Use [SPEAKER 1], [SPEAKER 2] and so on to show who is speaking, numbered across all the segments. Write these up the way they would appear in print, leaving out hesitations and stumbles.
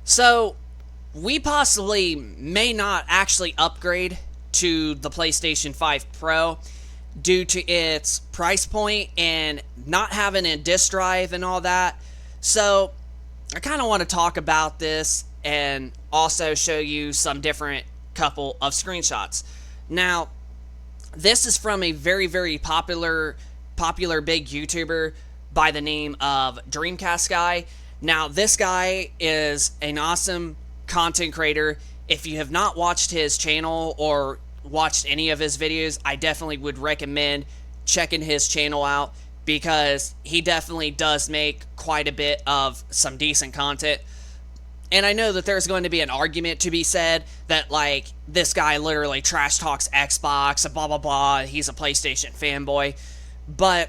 [SPEAKER 1] So, we possibly may not actually upgrade to the PlayStation 5 Pro due to its price point and not having a disk drive and all that. So, I kind of want to talk about this and also show you some different couple of screenshots. Now, this is from a very popular big YouTuber by the name of Dreamcast Guy. Now, this guy is an awesome content creator. If you have not watched his channel or watched any of his videos, I definitely would recommend checking his channel out because he definitely does make quite a bit of some decent content. And I know that there's going to be an argument to be said that, like, this guy literally trash talks Xbox and blah, blah, blah. He's a PlayStation fanboy. But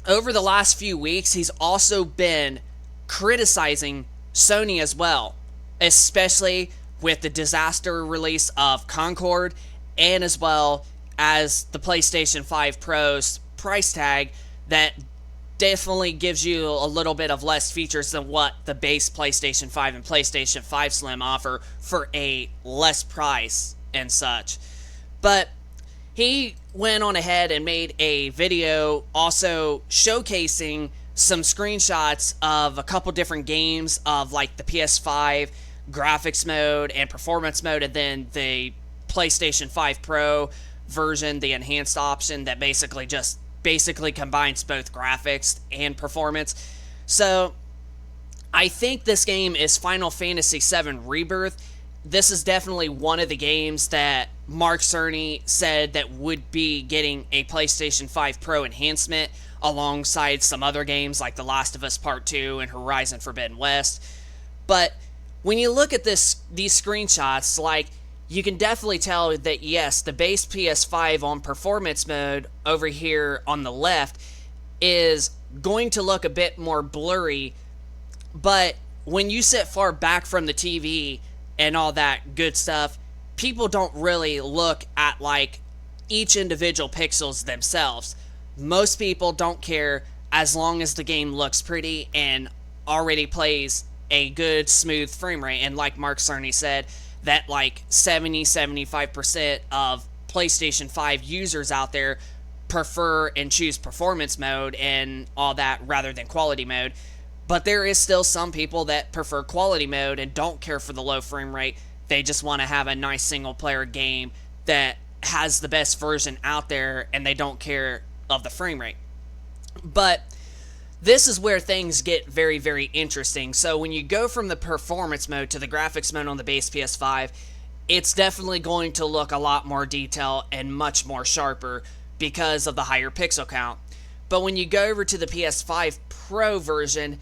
[SPEAKER 1] over the last few weeks, he's also been criticizing Sony as well, especially with the disaster release of Concord and as well as the PlayStation 5 Pro's price tag that definitely gives you a little bit of less features than what the base PlayStation 5 and PlayStation 5 Slim offer for a less price and such. But he went on ahead and made a video also showcasing some screenshots of a couple different games of like the PS5 graphics mode and performance mode, and then the PlayStation 5 Pro version, the enhanced option that basically combines both graphics and performance. So I think this game is Final Fantasy VII Rebirth. This is definitely one of the games that Mark Cerny said that would be getting a PlayStation 5 Pro enhancement alongside some other games like The Last of Us Part 2 and Horizon Forbidden West. But when you look at these screenshots, like, you can definitely tell that, yes, the base PS5 on performance mode over here on the left is going to look a bit more blurry, but when you sit far back from the TV and all that good stuff, people don't really look at, like, each individual pixels themselves. Most people don't care as long as the game looks pretty and already plays a good, smooth frame rate. And like Mark Cerny said, that like 75% of PlayStation 5 users out there prefer and choose performance mode and all that rather than quality mode. But there is still some people that prefer quality mode and don't care for the low frame rate. They just want to have a nice single player game that has the best version out there and they don't care of the frame rate. But this is where things get very interesting. So when you go from the performance mode to the graphics mode on the base PS5, it's definitely going to look a lot more detailed and much more sharper because of the higher pixel count. But when you go over to the PS5 Pro version,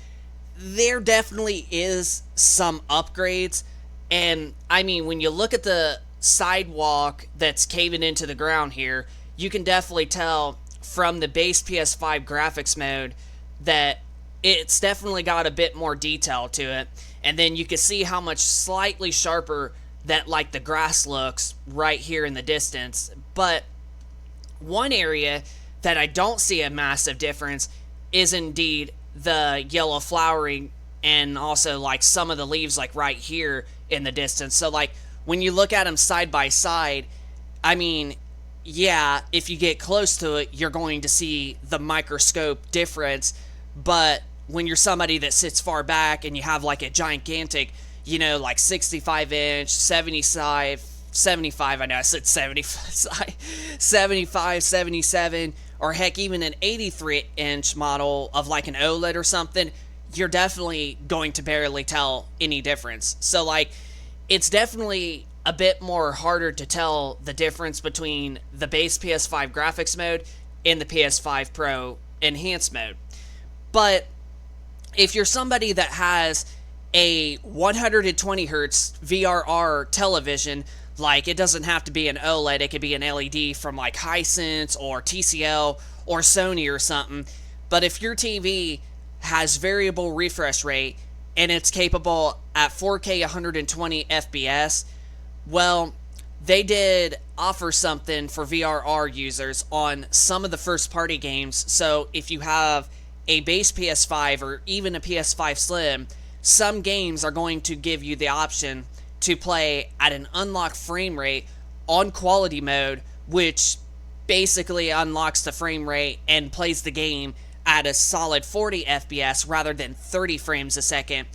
[SPEAKER 1] there definitely is some upgrades. And I mean, when you look at the sidewalk that's caving into the ground here, you can definitely tell from the base PS5 graphics mode that it's definitely got a bit more detail to it. And then you can see how much slightly sharper that like the grass looks right here in the distance. But one area that I don't see a massive difference is indeed the yellow flowering and also like some of the leaves like right here in the distance. So like when you look at them side by side, I mean, yeah, if you get close to it, you're going to see the microscope difference. But when you're somebody that sits far back and you have like a gigantic, you know, like 65 inch, 75, I know I said 75, 75, 77, or heck, even an 83 inch model of like an OLED or something, you're definitely going to barely tell any difference. So like, it's definitely a bit more harder to tell the difference between the base PS5 graphics mode and the PS5 Pro enhanced mode. But if you're somebody that has a 120 hertz VRR television, like it doesn't have to be an OLED, it could be an LED from like Hisense or TCL or Sony or something. But if your TV has variable refresh rate and it's capable at 4K 120 FPS, well, they did offer something for VRR users on some of the first party games. So if you have a base PS5 or even a PS5 Slim, some games are going to give you the option to play at an unlocked frame rate on quality mode, which basically unlocks the frame rate and plays the game at a solid 40 FPS rather than 30 frames a second,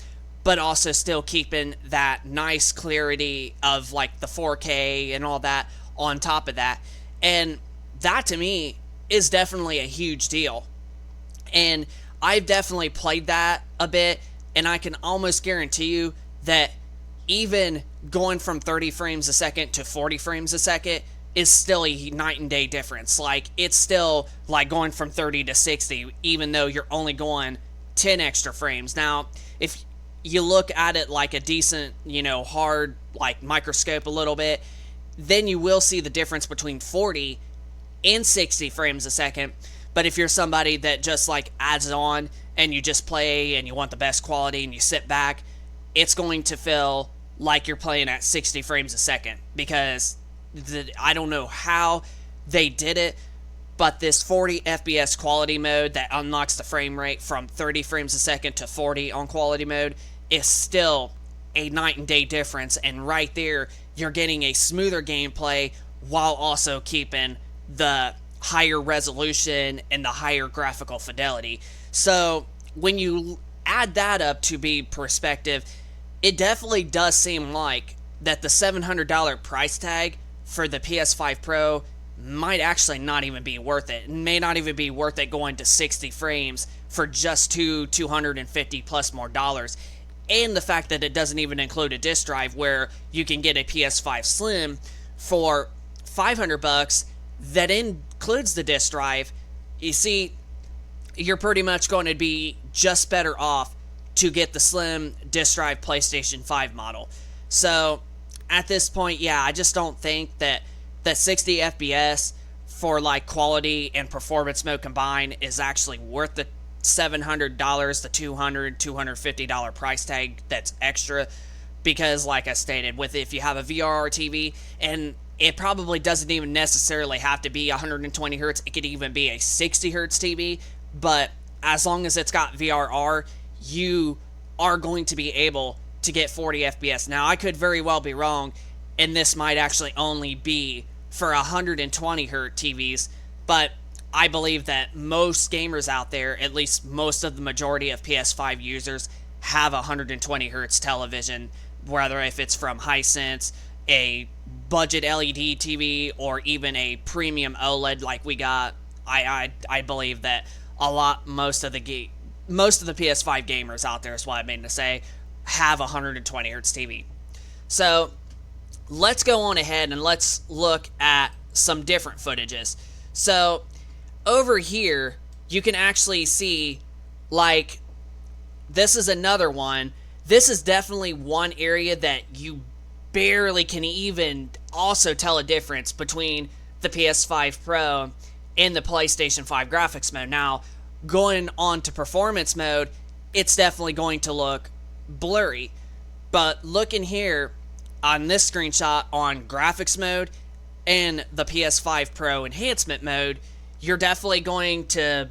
[SPEAKER 1] but also still keeping that nice clarity of like the 4K and all that on top of that. And that to me is definitely a huge deal. And I've definitely played that a bit, and I can almost guarantee you that even going from 30 frames a second to 40 frames a second is still a night and day difference. Like, it's still like going from 30 to 60, even though you're only going 10 extra frames. Now, if you look at it like a decent, hard, like microscope a little bit, then you will see the difference between 40 and 60 frames a second. But if you're somebody that just like adds it on and you just play and you want the best quality and you sit back, it's going to feel like you're playing at 60 frames a second, because I don't know how they did it, but this 40 FPS quality mode that unlocks the frame rate from 30 frames a second to 40 on quality mode is still a night and day difference. And right there, you're getting a smoother gameplay while also keeping the higher resolution and the higher graphical fidelity. So when you add that up to be perspective, it definitely does seem like that the $700 price tag for the PS5 Pro might actually not even be worth it. It may not even be worth it going to 60 frames for just $250 plus more dollars. And the fact that it doesn't even include a disc drive, where you can get a PS5 Slim for $500 that includes the disc drive. You see, you're pretty much going to be just better off to get the Slim disc drive PlayStation 5 model. So at this point, yeah, I just don't think that 60 FPS for like quality and performance mode combined is actually worth the $700, the $250 price tag that's extra. Because like I stated, with if you have a VR TV, and it probably doesn't even necessarily have to be 120 hertz, it could even be a 60 hertz TV, but as long as it's got VRR, you are going to be able to get 40 FPS. Now, I could very well be wrong, and this might actually only be for 120 hertz TVs, but I believe that most gamers out there, at least most of the majority of PS5 users, have a 120 hertz television, whether if it's from Hisense, a budget LED TV, or even a premium OLED like we got. I believe that most of the PS5 gamers out there, is what I mean to say, have a 120 hertz TV. So let's go on ahead and let's look at some different footages. So over here, you can actually see, like, this is another one. This is definitely one area that you barely can even also tell a difference between the PS5 Pro and the PlayStation 5 graphics mode. Now, going on to performance mode, it's definitely going to look blurry. But look in here on this screenshot on graphics mode and the PS5 Pro enhancement mode, you're definitely going to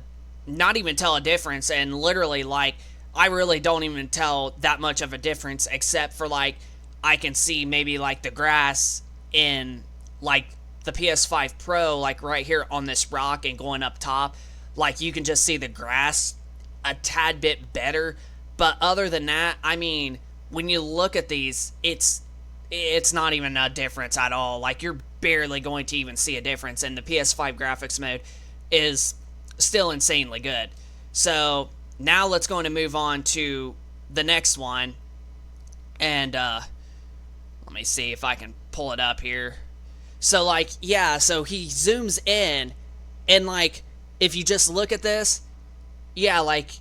[SPEAKER 1] not even tell a difference. And literally, like, I really don't even tell that much of a difference, except for, like, I can see maybe, like, the grass in, like, the PS5 Pro, like, right here on this rock and going up top. Like, you can just see the grass a tad bit better. But other than that, I mean, when you look at these, it's not even a difference at all. Like, you're barely going to even see a difference, and the PS5 graphics mode is still insanely good. So now let's go on and move on to the next one. And let me see if I can pull it up here. So, like, yeah, so he zooms in, and, like, if you just look at this, yeah, like,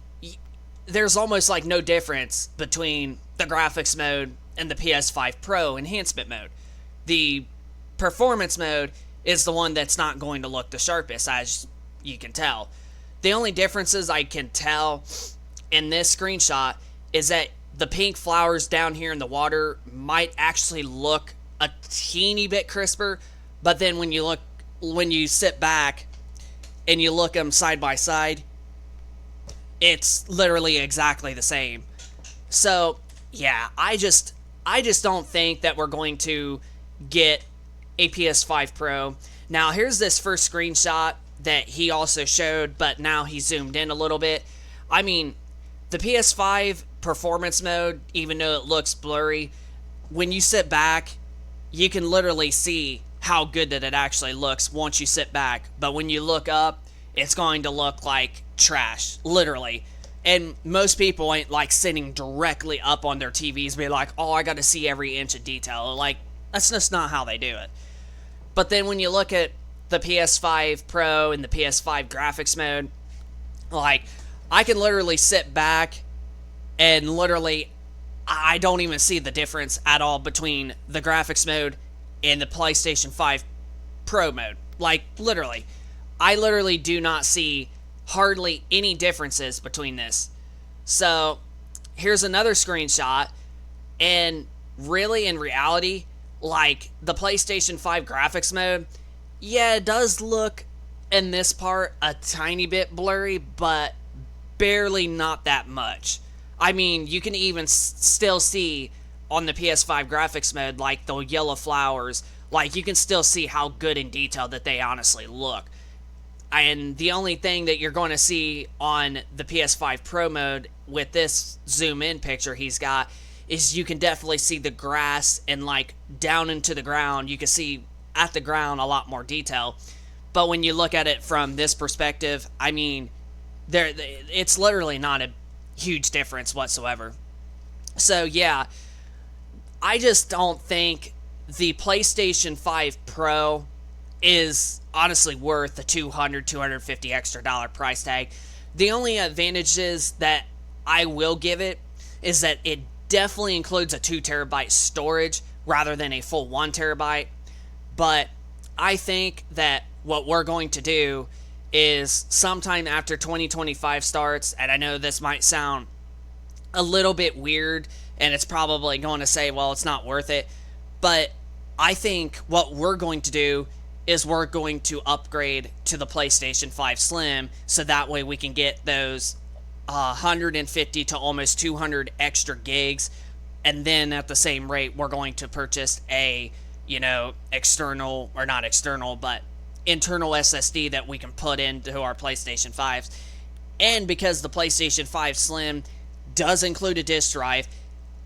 [SPEAKER 1] there's almost, like, no difference between the graphics mode and the PS5 Pro enhancement mode. The performance mode is the one that's not going to look the sharpest, as you can tell. The only differences I can tell in this screenshot is that the pink flowers down here in the water might actually look a teeny bit crisper, but then when you sit back and you look them side by side, it's literally exactly the same. So, yeah, I just don't think that we're going to get a PS5 Pro. Now, here's this first screenshot that he also showed, but now he zoomed in a little bit. I mean, the PS5 performance mode, even though it looks blurry, when you sit back, you can literally see how good that it actually looks once you sit back. But when you look up, it's going to look like trash, literally. And most people ain't like sitting directly up on their TVs, be like, oh, I got to see every inch of detail. Like, that's just not how they do it. But then when you look at the PS5 Pro and the PS5 graphics mode, like, I can literally sit back and literally, I don't even see the difference at all between the graphics mode and the PlayStation 5 Pro mode. Like, literally. I literally do not see hardly any differences between this. So, here's another screenshot, and really, in reality, like, the PlayStation 5 graphics mode, yeah, it does look, in this part, a tiny bit blurry, but barely not that much. I mean, you can even still see on the PS5 graphics mode, like, the yellow flowers, like, you can still see how good and detailed that they honestly look. And the only thing that you're going to see on the PS5 Pro mode with this zoom in picture he's got is you can definitely see the grass and like down into the ground. You can see at the ground a lot more detail. But when you look at it from this perspective, I mean, it's literally not a huge difference whatsoever. So yeah, I just don't think the PlayStation 5 Pro is honestly worth the $250 extra price tag. The only advantages that I will give it is that it definitely includes a 2 terabyte storage rather than a full 1 terabyte. But I think that what we're going to do is sometime after 2025 starts, and I know this might sound a little bit weird, and it's probably going to say, well, it's not worth it. But I think what we're going to do is we're going to upgrade to the PlayStation 5 Slim, so that way we can get those 150 to almost 200 extra gigs, and then at the same rate, we're going to purchase a, external, or not external, but internal SSD that we can put into our PlayStation 5s. And because the PlayStation 5 Slim does include a disk drive,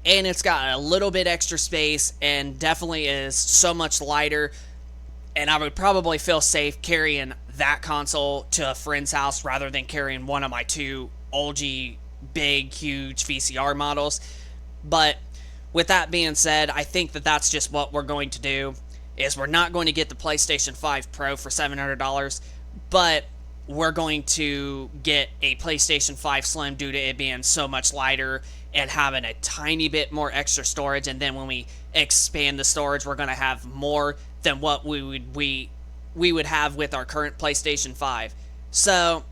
[SPEAKER 1] and it's got a little bit extra space, and definitely is so much lighter, and I would probably feel safe carrying that console to a friend's house rather than carrying one of my two LG big, huge VCR models. But with that being said, I think that that's just what we're going to do, is we're not going to get the PlayStation 5 Pro for $700, but we're going to get a PlayStation 5 Slim due to it being so much lighter and having a tiny bit more extra storage. And then when we expand the storage, we're going to have more than what we would have with our current PlayStation 5. So,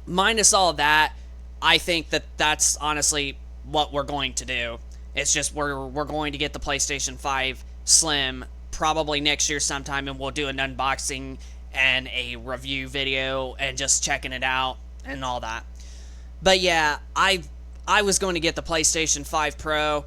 [SPEAKER 1] minus all of that, I think that that's honestly what we're going to do. It's just we're going to get the PlayStation 5 Slim probably next year sometime, and we'll do an unboxing and a review video and just checking it out and all that. But yeah, I was going to get the PlayStation 5 Pro,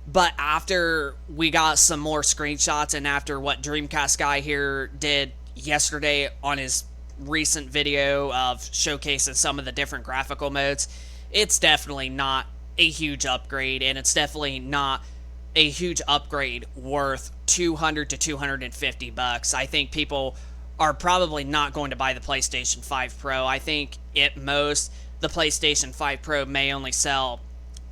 [SPEAKER 1] but after we got some more screenshots and after what Dreamcast Guy here did yesterday on his recent video of showcasing some of the different graphical modes, it's definitely not a huge upgrade, and it's definitely not a huge upgrade worth $200 to $250. I think people are probably not going to buy the PlayStation 5 Pro. I think at most the PlayStation 5 Pro may only sell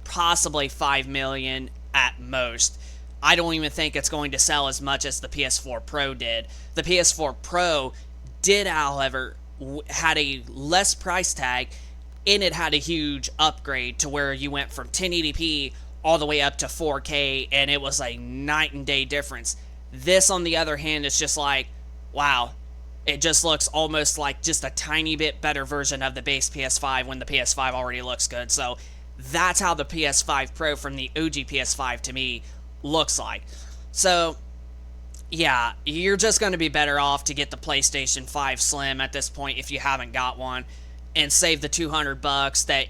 [SPEAKER 1] possibly 5 million at most. I don't even think it's going to sell as much as the PS4 Pro did. The PS4 Pro did, however, had a less price tag, and it had a huge upgrade to where you went from 1080p all the way up to 4K, and it was a night and day difference. This, on the other hand, is just like, wow, it just looks almost like just a tiny bit better version of the base PS5 when the PS5 already looks good. So that's how the PS5 Pro from the OG PS5 to me looks like. So yeah, you're just going to be better off to get the PlayStation 5 Slim at this point if you haven't got one, and save the $200 that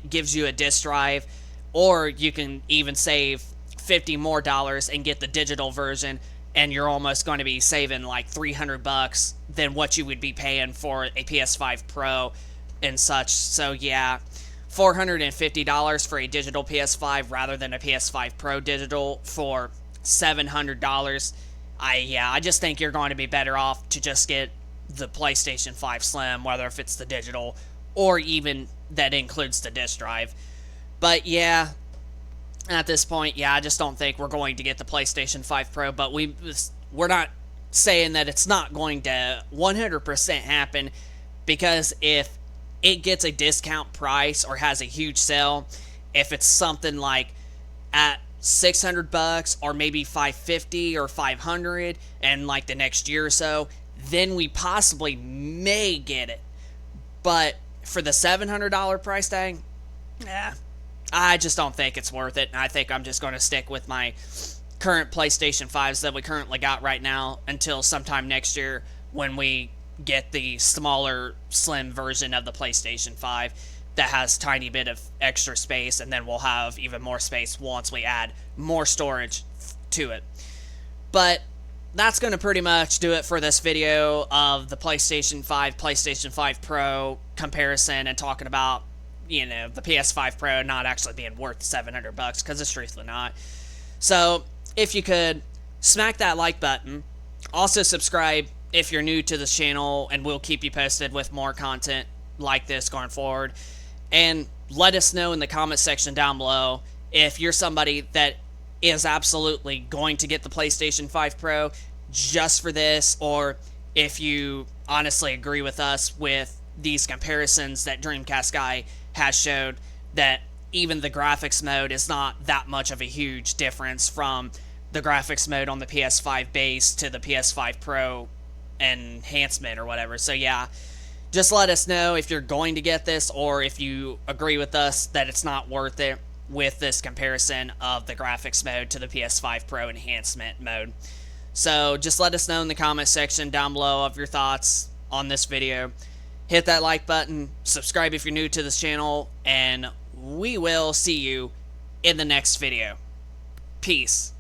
[SPEAKER 1] gives you a disk drive. or you can even save $50 more and get the digital version, and you're almost going to be saving like $300 than what you would be paying for a PS5 Pro and such. So yeah, $450 for a digital PS5 rather than a PS5 Pro digital for $700. I just think you're going to be better off to just get the PlayStation 5 Slim, whether if it's the digital or even that includes the disc drive. But yeah, at this point, yeah, I just don't think we're going to get the PlayStation 5 Pro, but we're not saying that it's not going to 100% happen, because if it gets a discount price or has a huge sale, if it's something like at $600 or maybe $550 or $500 and like the next year or so, then we possibly may get it. But for the $700 price tag, I just don't think it's worth it. And I think I'm just going to stick with my current PlayStation 5s that we currently got right now until sometime next year when we get the smaller, slim version of the PlayStation 5 that has a tiny bit of extra space, and then we'll have even more space once we add more storage to it. But that's going to pretty much do it for this video of the PlayStation 5 Pro comparison, and talking about, you know, the PS5 Pro not actually being worth $700, because it's truthfully not. So if you could smack that like button, also subscribe if you're new to this channel, and we'll keep you posted with more content like this going forward. And let us know in the comment section down below if you're somebody that is absolutely going to get the PlayStation 5 Pro just for this, or if you honestly agree with us with these comparisons that Dreamcast Guy has showed, that even the graphics mode is not that much of a huge difference from the graphics mode on the PS5 base to the PS5 Pro enhancement or whatever. So yeah, just let us know if you're going to get this, or if you agree with us that it's not worth it with this comparison of the graphics mode to the PS5 Pro enhancement mode. So just let us know in the comment section down below of your thoughts on this video. Hit that like button, subscribe if you're new to this channel, and we will see you in the next video. Peace.